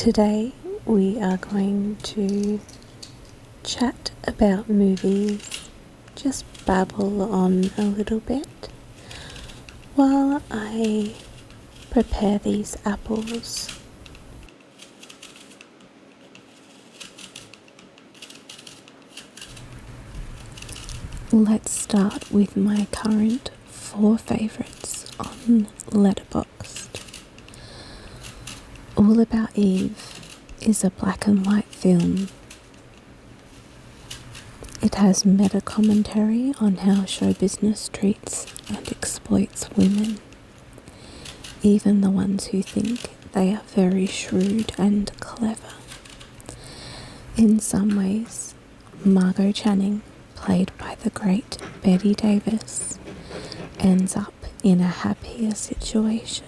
Today we are going to chat about movies, just babble on a little bit while I prepare these apples. Let's start with my current 4 favourites on Letterboxd. All About Eve is a black and white film. It has meta commentary on how show business treats and exploits women, even the ones who think they are very shrewd and clever. In some ways, Margot Channing, played by the great Bette Davis, ends up in a happier situation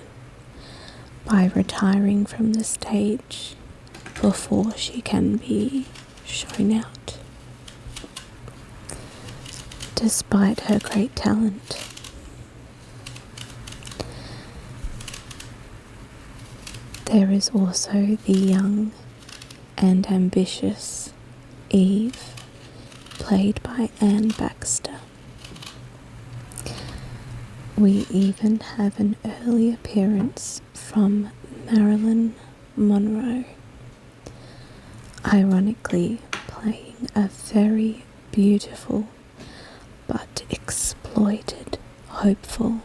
by retiring from the stage before she can be shown out. Despite her great talent, there is also the young and ambitious Eve, played by Anne Baxter. We even have an early appearance from Marilyn Monroe, ironically playing a very beautiful but exploited hopeful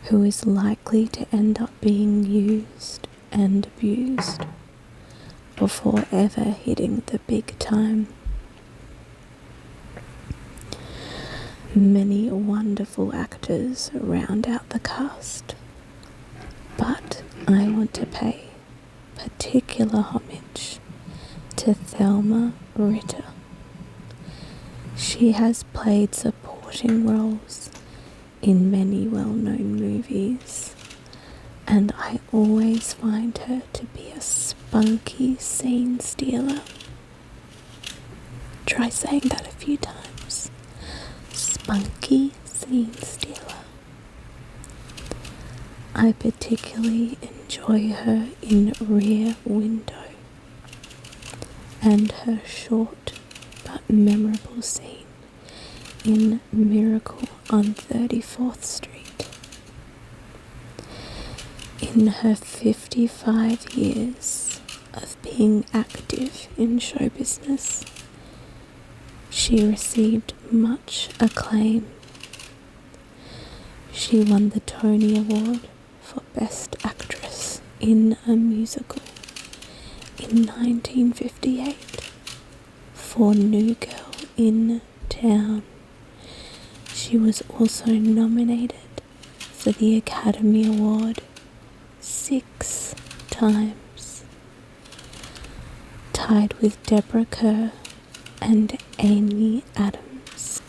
who is likely to end up being used and abused before ever hitting the big time. Many wonderful actors round out the cast, but I want to pay particular homage to Thelma Ritter. She has played supporting roles in many well-known movies, and I always find her to be a spunky scene stealer. Try saying that a few times. Spunky scene stealer. I particularly enjoy her in Rear Window and her short but memorable scene in Miracle on 34th Street. In her 55 years of being active in show business, she received much acclaim. She won the Tony Award for Best Actress in a Musical in 1958 for New Girl in Town. She was also nominated for the Academy Award 6 times, tied with Deborah Kerr and Amy Adams.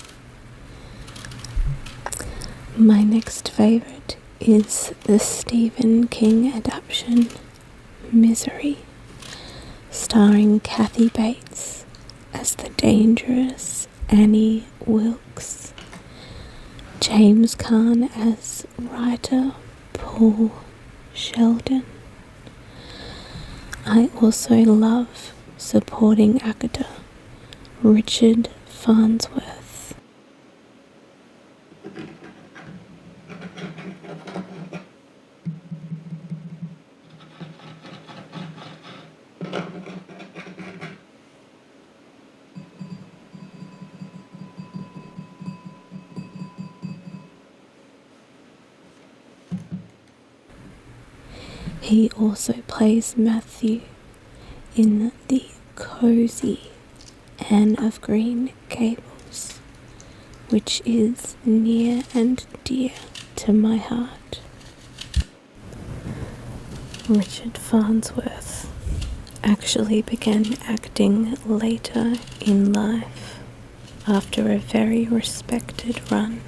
My next favourite is the Stephen King adaptation Misery, starring Kathy Bates as the dangerous Annie Wilkes, James Caan as writer Paul Sheldon. I also love supporting actor Richard Farnsworth. He also plays Matthew in the cosy Anne of Green Gables, which is near and dear to my heart. Richard Farnsworth actually began acting later in life after a very respected run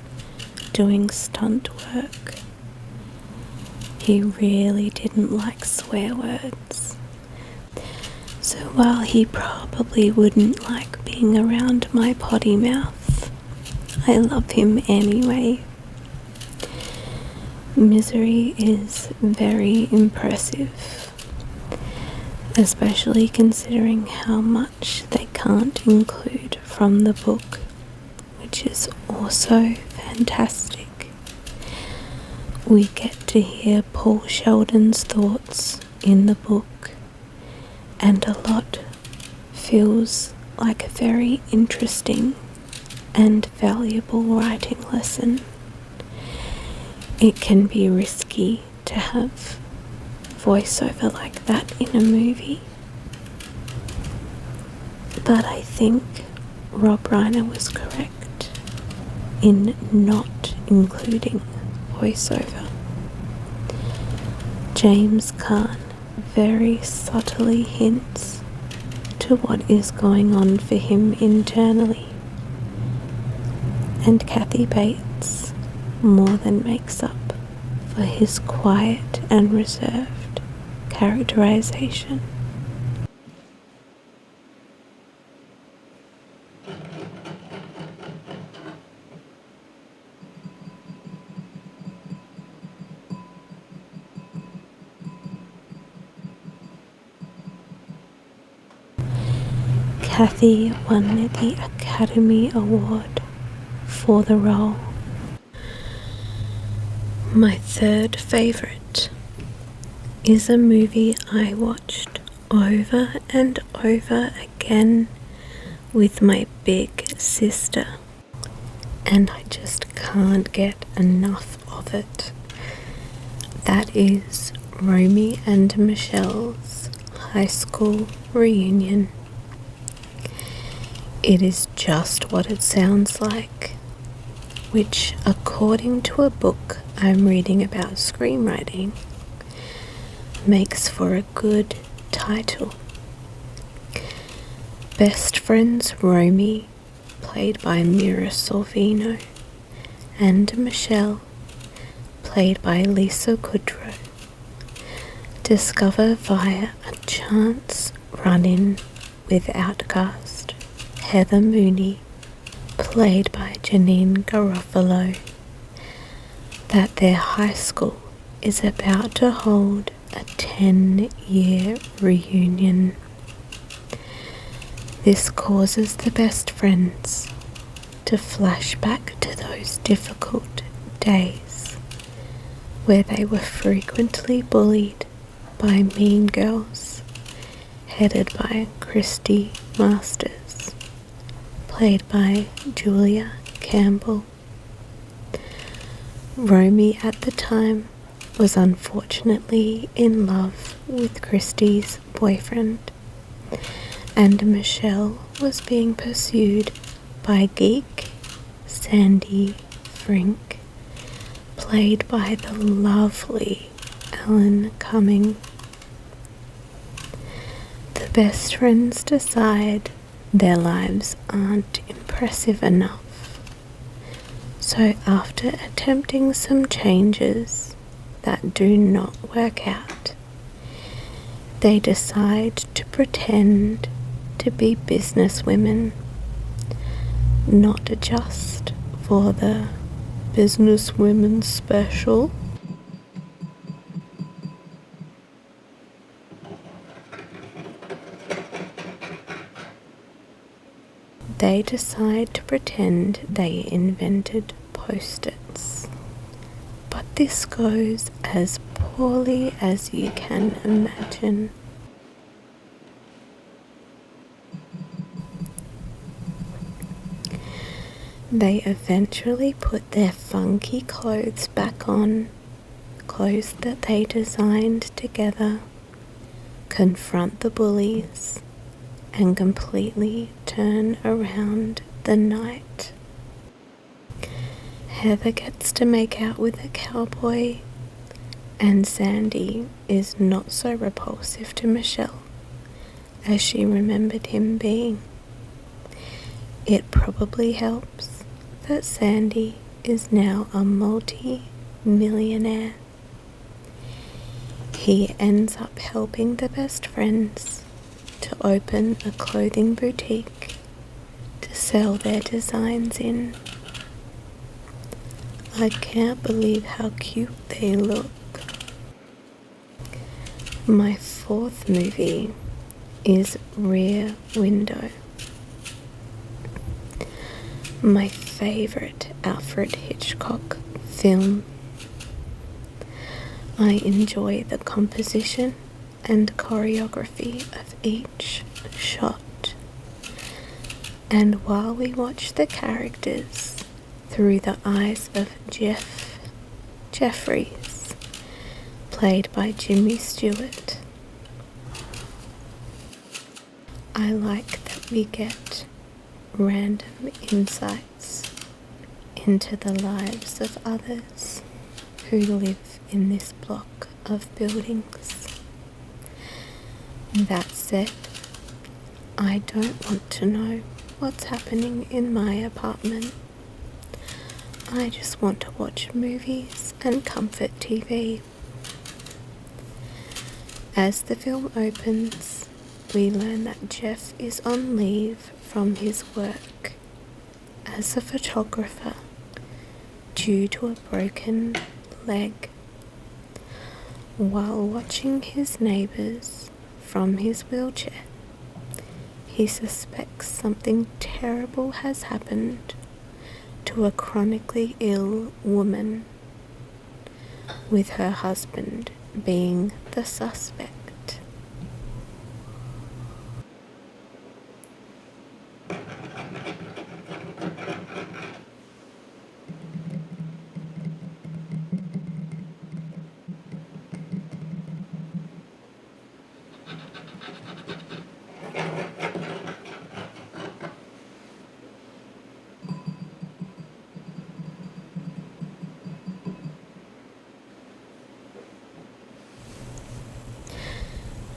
doing stunt work. He really didn't like swear words. So while he probably wouldn't like being around my potty mouth, I love him anyway. Misery is very impressive. especially considering how much they can't include from the book, which is also fantastic. We get to hear Paul Sheldon's thoughts in the book, and a lot feels like a very interesting and valuable writing lesson. It can be risky to have voiceover like that in a movie, but I think Rob Reiner was correct in not including voiceover. James Caan very subtly hints to what is going on for him internally, and Kathy Bates more than makes up for his quiet and reserved characterization. Kathy won the Academy Award for the role. My third favourite is a movie I watched over and over again with my big sister, and I just can't get enough of it. That is Romy and Michelle's high school reunion. It is just what it sounds like, which, according to a book I'm reading about screenwriting, makes for a good title. Best friends Romy, played by Mira Sorvino, and Michelle, played by Lisa Kudrow, discover via a chance run-in with outcast Heather Mooney, played by Janine Garofalo, that their high school is about to hold a 10-year reunion. This causes the best friends to flash back to those difficult days where they were frequently bullied by mean girls, headed by Christy Masters, played by Julia Campbell. Romy at the time was unfortunately in love with Christy's boyfriend, and Michelle was being pursued by geek Sandy Frink, played by the lovely Ellen Cumming. The best friends decide their lives aren't impressive enough, so after attempting some changes that do not work out, they decide to pretend to be businesswomen, not just for the businesswomen special. They decide to pretend they invented Post-its, but this goes as poorly as you can imagine. They eventually put their funky clothes back on, clothes that they designed together, confront the bullies, and completely turn around the night. Heather gets to make out with a cowboy, and Sandy is not so repulsive to Michelle as she remembered him being. It probably helps that Sandy is now a multi-millionaire. He ends up helping the best friends to open a clothing boutique to sell their designs in. I can't believe how cute they look. My fourth movie is Rear Window, my favourite Alfred Hitchcock film. I enjoy the composition and choreography of each shot, and while we watch the characters through the eyes of Jeffries, played by Jimmy Stewart, I like that we get random insights into the lives of others who live in this block of buildings. That said, I don't want to know what's happening in my apartment. I just want to watch movies and comfort TV. As the film opens, we learn that Jeff is on leave from his work as a photographer due to a broken leg. While watching his neighbours from his wheelchair, he suspects something terrible has happened to a chronically ill woman, with her husband being the suspect.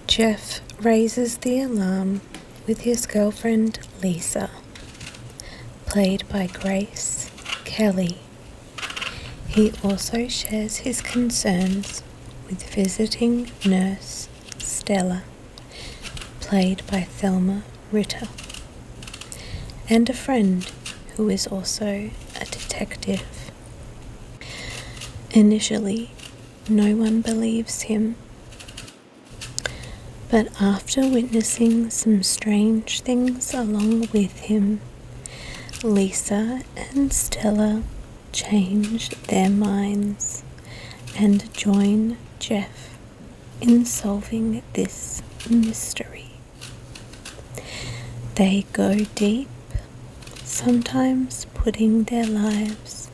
Jeff raises the alarm with his girlfriend Lisa, played by Grace Kelly. He also shares his concerns with visiting nurse Stella, played by Thelma Ritter, and a friend who is also a detective. Initially, no one believes him, but after witnessing some strange things along with him, Lisa and Stella change their minds and join Jeff in solving this mystery. They go deep, sometimes putting their lives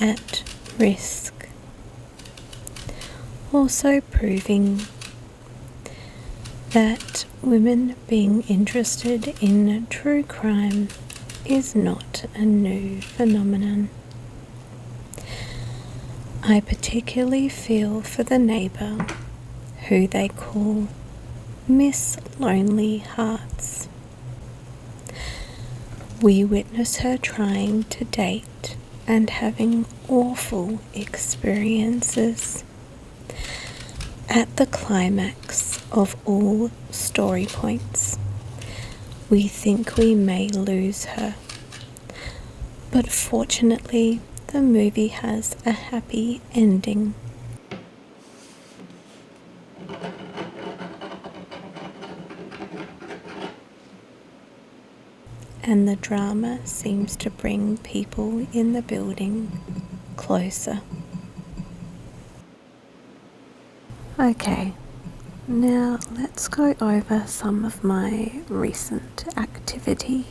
at risk, also proving that women being interested in true crime is not a new phenomenon. I particularly feel for the neighbour, who they call Miss Lonely Hearts. We witness her trying to date and having awful experiences. At the climax of all story points, we think we may lose her, but fortunately the movie has a happy ending. And the drama seems to bring people in the building closer. Okay, now let's go over some of my recent activity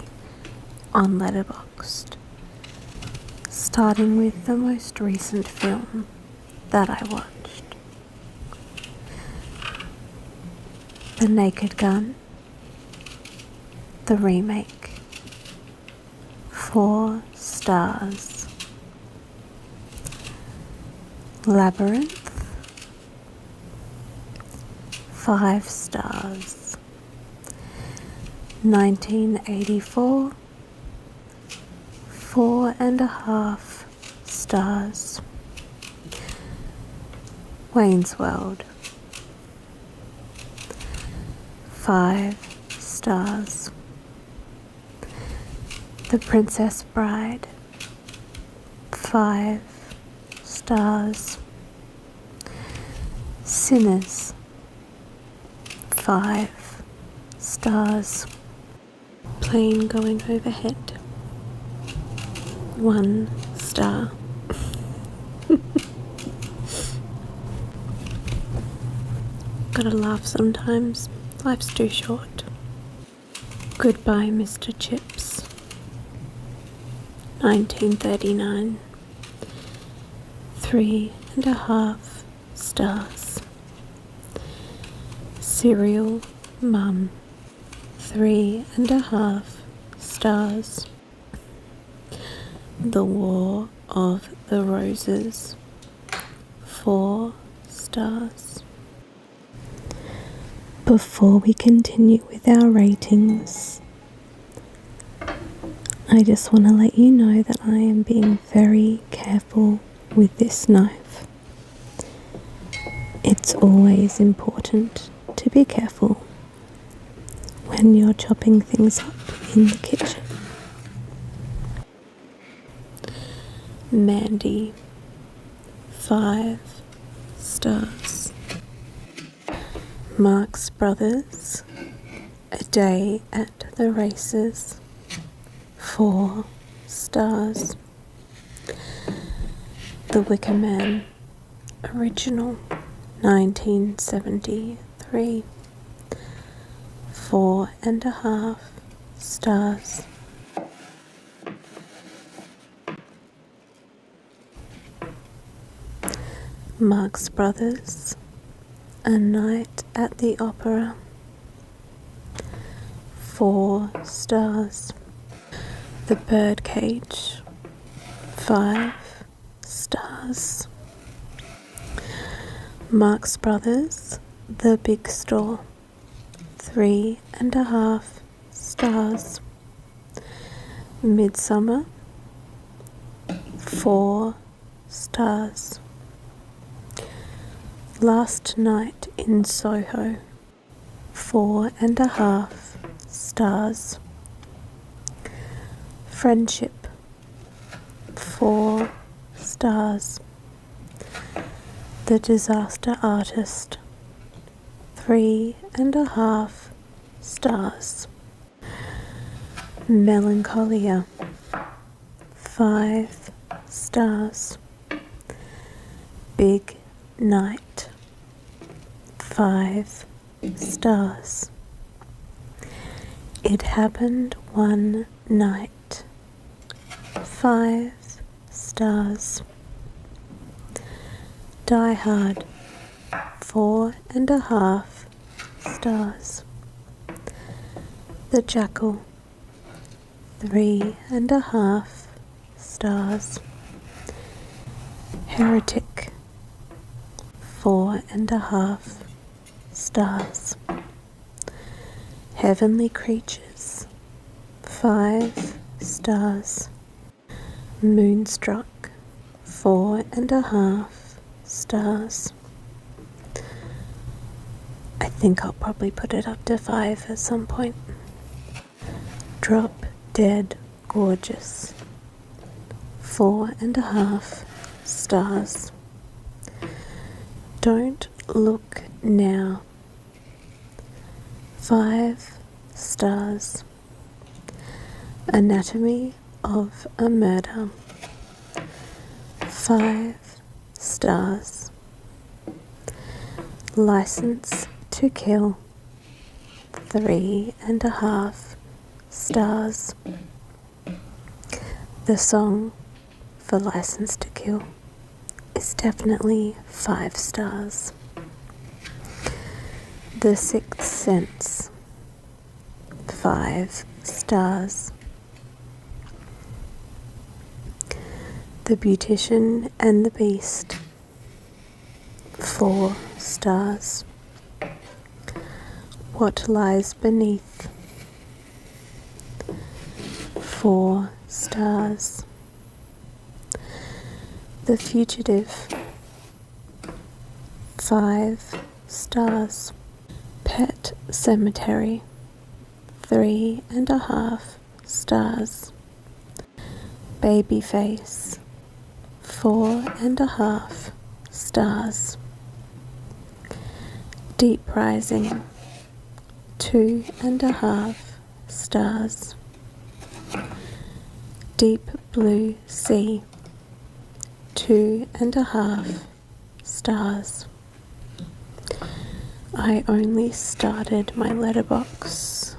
on Letterboxd, starting with the most recent film that I watched. The Naked Gun, the remake, 4 stars. Labyrinth, 5 stars. 1984, 4.5 stars. Wayne's World, 5 stars. The Princess Bride, 5 stars. Sinners, 5 stars. Plane going overhead. 1 star. Gotta laugh sometimes. Life's too short. Goodbye, Mr. Chips. 1939. 3.5 stars. Cereal Mum. 3.5 stars. The War of the Roses. 4 stars. Before we continue with our ratings, I just want to let you know that I am being very careful with this knife. It's always important to be careful when you're chopping things up in the kitchen. Mandy, 5 stars. Marx Brothers, A Day at the Races, 4 stars. The Wicker Man, original, 1973, 4.5 stars. Marx Brothers, A Night at the Opera, 4 stars. The Birdcage, 5 stars. Marx Brothers, The Big Store, 3.5 stars. Midsummer, 4 stars. Last Night in Soho, 4.5 stars. Friendship, 4 stars. The Disaster Artist, 3.5 stars. Melancholia, 5 stars. Big Night, 5 stars. It Happened One Night, 5 stars. Die Hard, 4.5 stars. The Jackal, 3.5 stars. Heretic, 4.5 stars. Heavenly Creatures, 5 stars. Moonstruck, 4.5 stars. I think I'll probably put it up to 5 at some point. Drop Dead Gorgeous, 4.5 stars. Don't Look Now, 5 stars. Anatomy of a Murder, 5 stars. License to Kill, 3.5 stars. The song for License to Kill is definitely 5 stars. The Sixth Sense, 5 stars. The Beautician and the Beast, 4 stars. What Lies Beneath, 4 stars. The Fugitive, 5 stars. Pet Cemetery, 3.5 stars. Babyface, 4.5 stars. Deep Rising, 2.5 stars. Deep blue sea, 2.5 stars. I only started my letterbox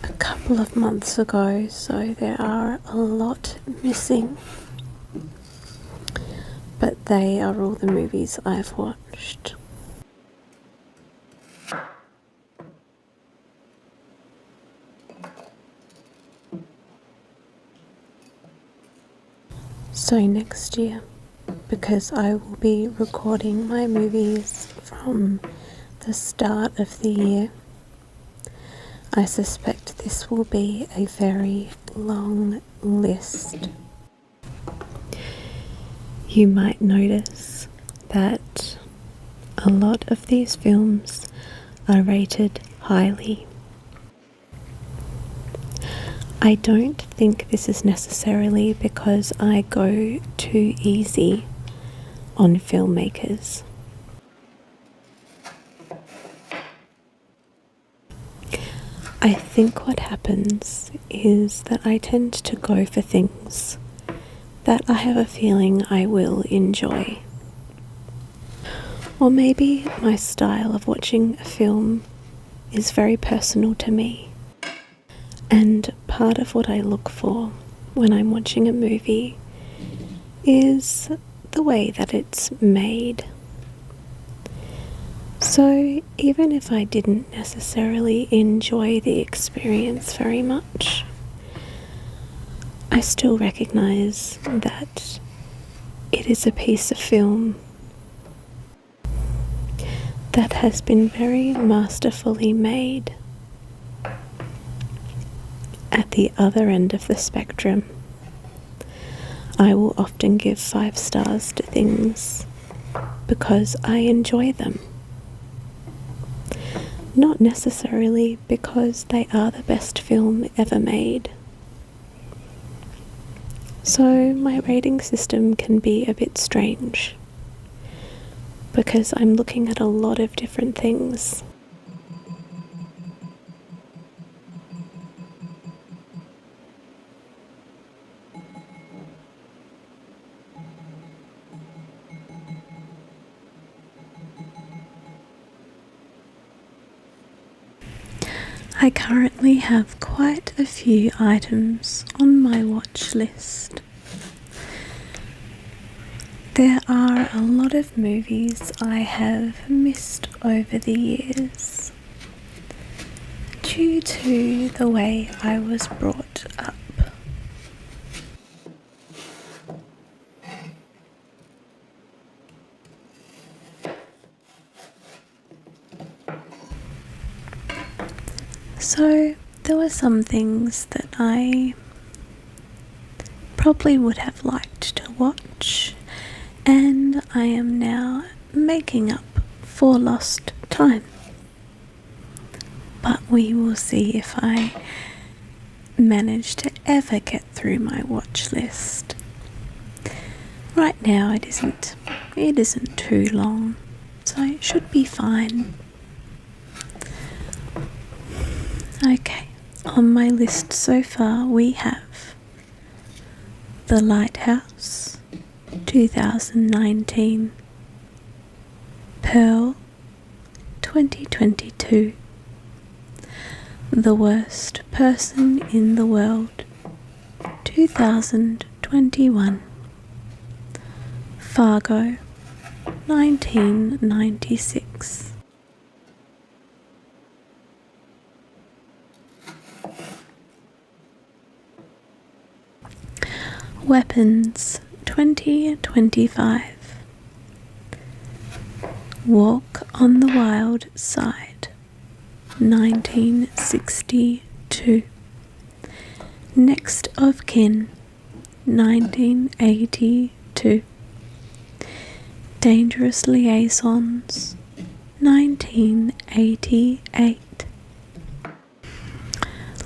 a couple of months ago, so there are a lot missing. But they are all the movies I've watched. So next year, because I will be recording my movies from the start of the year, I suspect this will be a very long list. You might notice that a lot of these films are rated highly. I don't think this is necessarily because I go too easy on filmmakers. I think what happens is that I tend to go for things that I have a feeling I will enjoy. Or maybe my style of watching a film is very personal to me. And part of what I look for when I'm watching a movie is the way that it's made. So even if I didn't necessarily enjoy the experience very much, I still recognise that it is a piece of film that has been very masterfully made. At the other end of the spectrum, I will often give 5 stars to things because I enjoy them. Not necessarily because they are the best film ever made. So my rating system can be a bit strange because I'm looking at a lot of different things. I currently have quite a few items on my watch list. There are a lot of movies I have missed over the years due to the way I was brought up. So there were some things that I probably would have liked to watch, and I am now making up for lost time. But we will see if I manage to ever get through my watch list. Right now it isn't too long, so it should be fine. Okay, on my list so far we have The Lighthouse, 2019, Pearl, 2022, The Worst Person in the World, 2021, Fargo, 1996. Weapons, 2025, Walk on the Wild Side, 1962, Next of Kin, 1982, Dangerous Liaisons, 1988,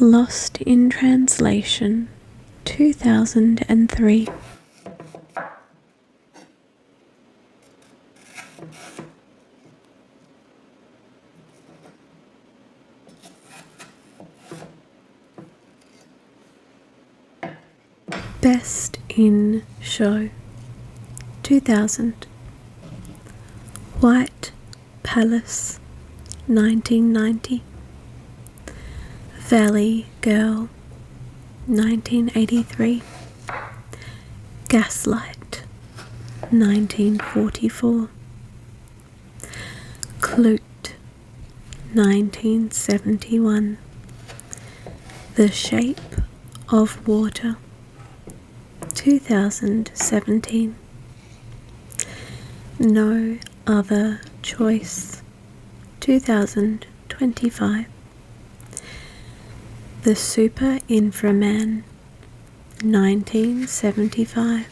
Lost in Translation, 2003. Best in Show 2000. White Palace 1990. Valley Girl 1983. Gaslight 1944. Clute 1971. The Shape of Water 2017. No Other Choice 2025. The Super Inframan 1975.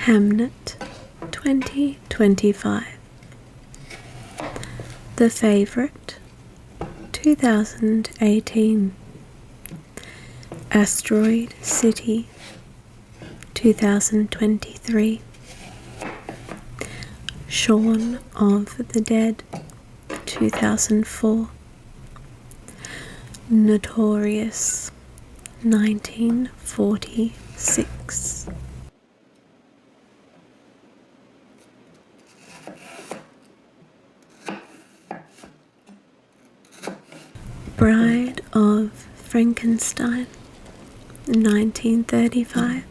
Hamnet 2025. The Favourite 2018. Asteroid City 2023. Shaun of the Dead 2004. Notorious 1946. Bride of Frankenstein 1935.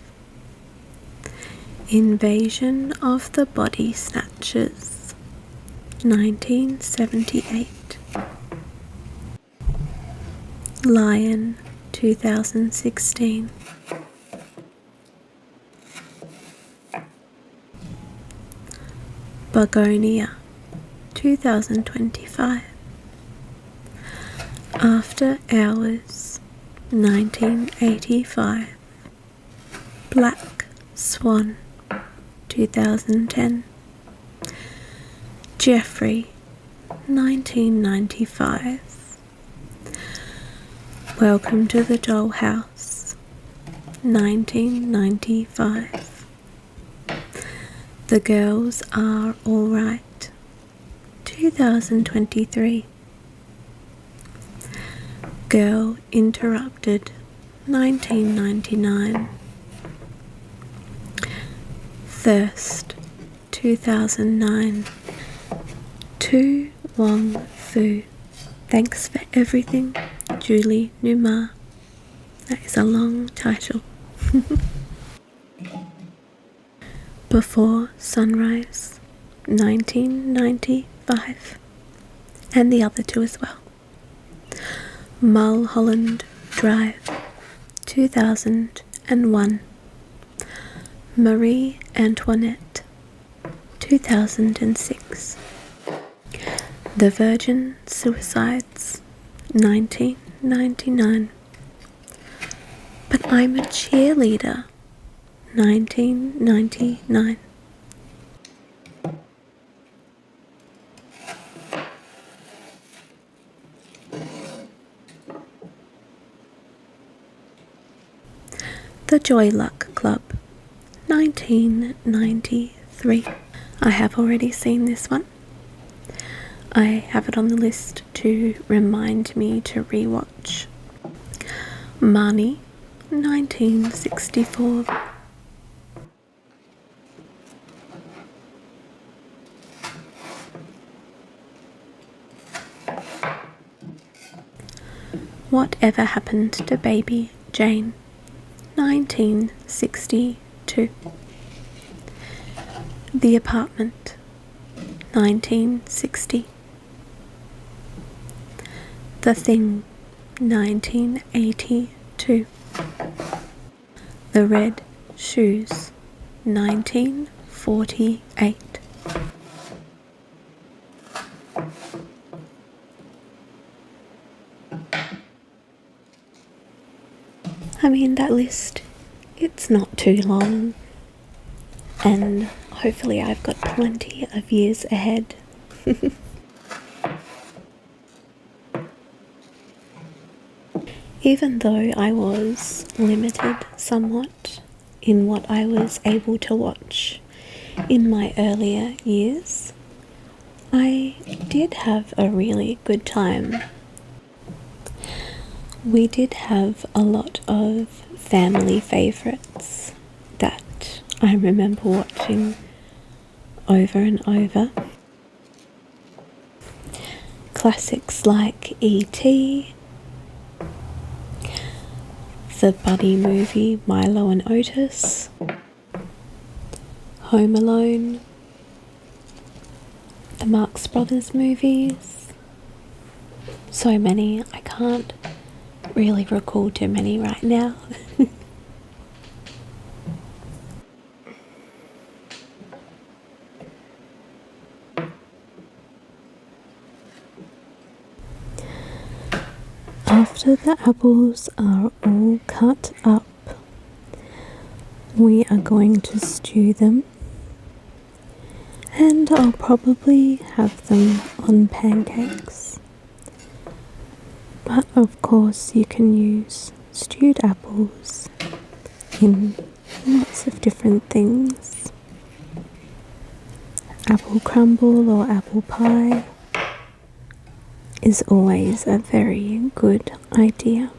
Invasion of the Body Snatchers 1978. Lion 2016. Begonia 2025. After Hours 1985. Black Swan 2010. Jeffrey 1995. Welcome to the Dollhouse 1995. The Girls Are Alright 2023. Girl Interrupted 1999. Thirst 2009. To Wong Fu. Thanks for everything, Julie Newmar. That is a long title. Before Sunrise 1995. And the other two as well. Mulholland Drive 2001. Marie Antoinette 2006. The Virgin Suicides 1999. But I'm a Cheerleader 1999. The Joy Luck Club 1993. I have already seen this one. I have it on the list to remind me to rewatch. Marnie 1964. Whatever Happened to Baby Jane 1962. The Apartment 1960. The Thing 1982. The Red Shoes 1948. I mean, that list, it's not too long, and hopefully I've got plenty of years ahead. Even though I was limited somewhat in what I was able to watch in my earlier years, I did have a really good time. We did have a lot of family favourites that I remember watching over and over. Classics like E.T., the buddy movie Milo and Otis, Home Alone, the Marx Brothers movies. So many, I can't really recall too many right now. After the apples are all cut up, we are going to stew them, and I'll probably have them on pancakes. But of course you can use stewed apples in lots of different things. Apple crumble or apple pie is always a very good idea.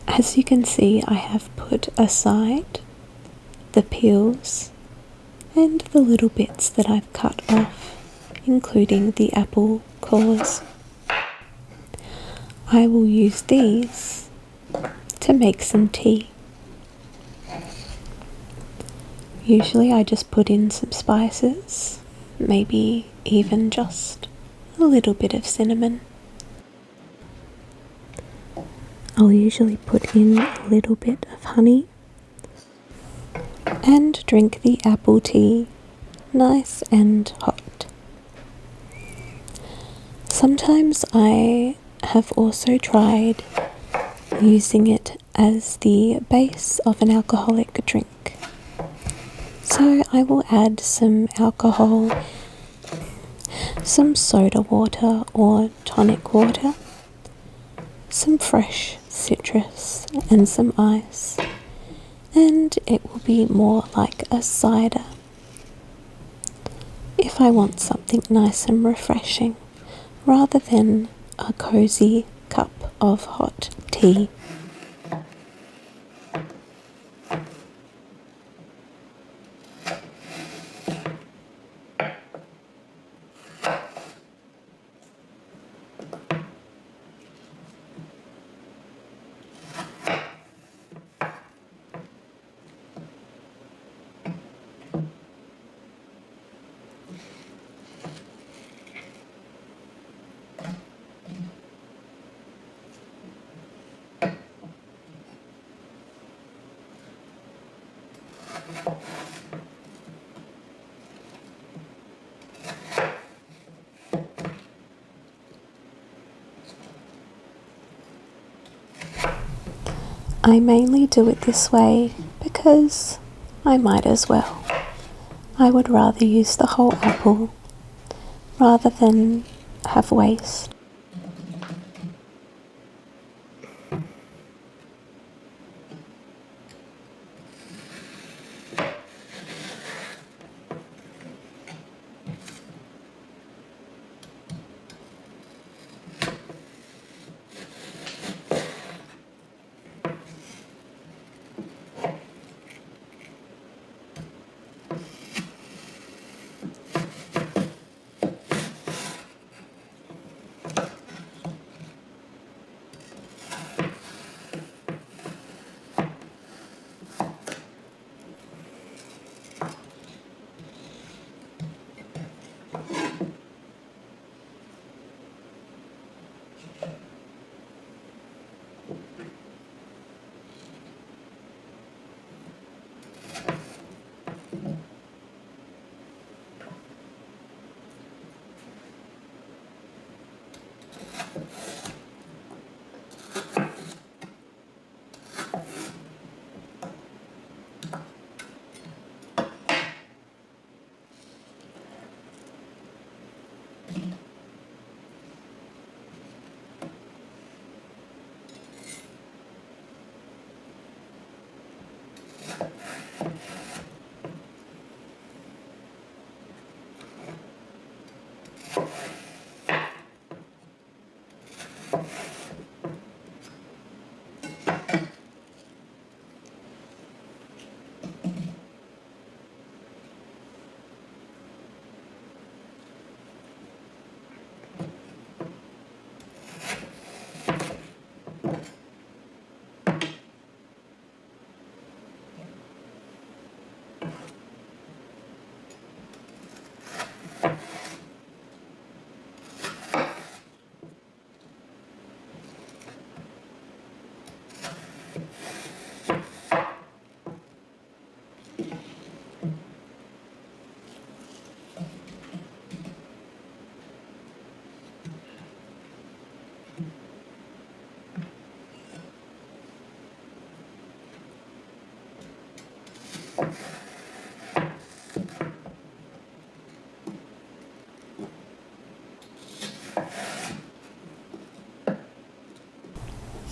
As you can see, I have put aside the peels and the little bits that I've cut off, including the apple cores. I will use these to make some tea. Usually I just put in some spices, maybe even just a little bit of cinnamon. I'll usually put in a little bit of honey and drink the apple tea nice and hot. Sometimes I have also tried using it as the base of an alcoholic drink. So I will add some alcohol, some soda water or tonic water, some fresh citrus and some ice, and it will be more like a cider if I want something nice and refreshing rather than a cozy cup of hot tea. I mainly do it this way because I might as well. I would rather use the whole apple rather than have waste.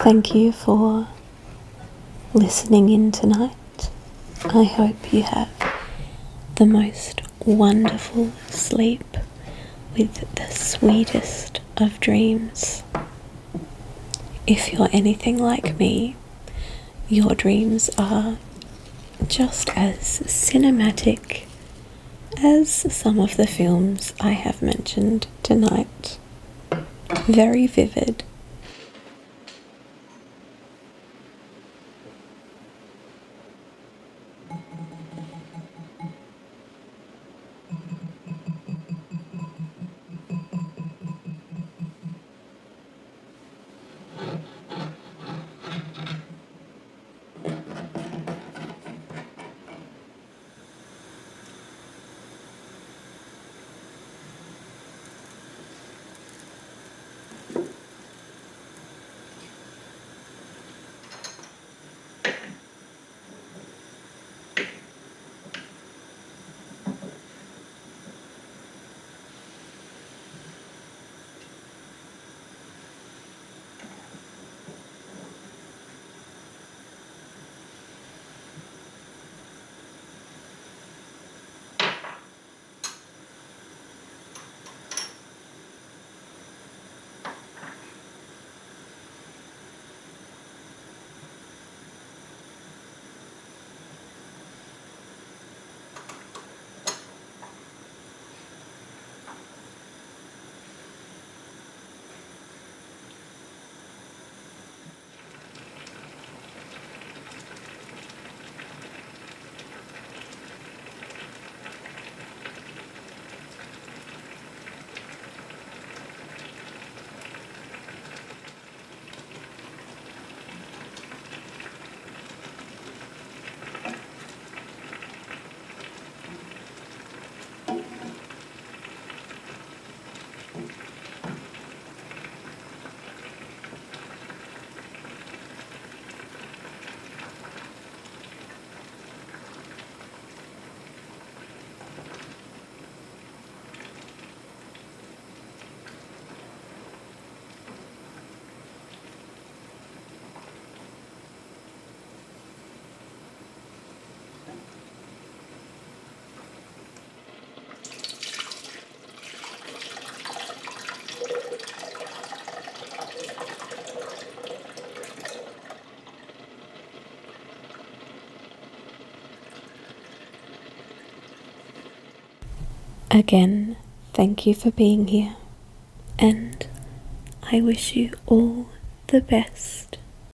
Thank you for listening in tonight. I hope you have the most wonderful sleep with the sweetest of dreams. If you're anything like me, your dreams are just as cinematic as some of the films I have mentioned tonight. Very vivid. Again, thank you for being here, and I wish you all the best.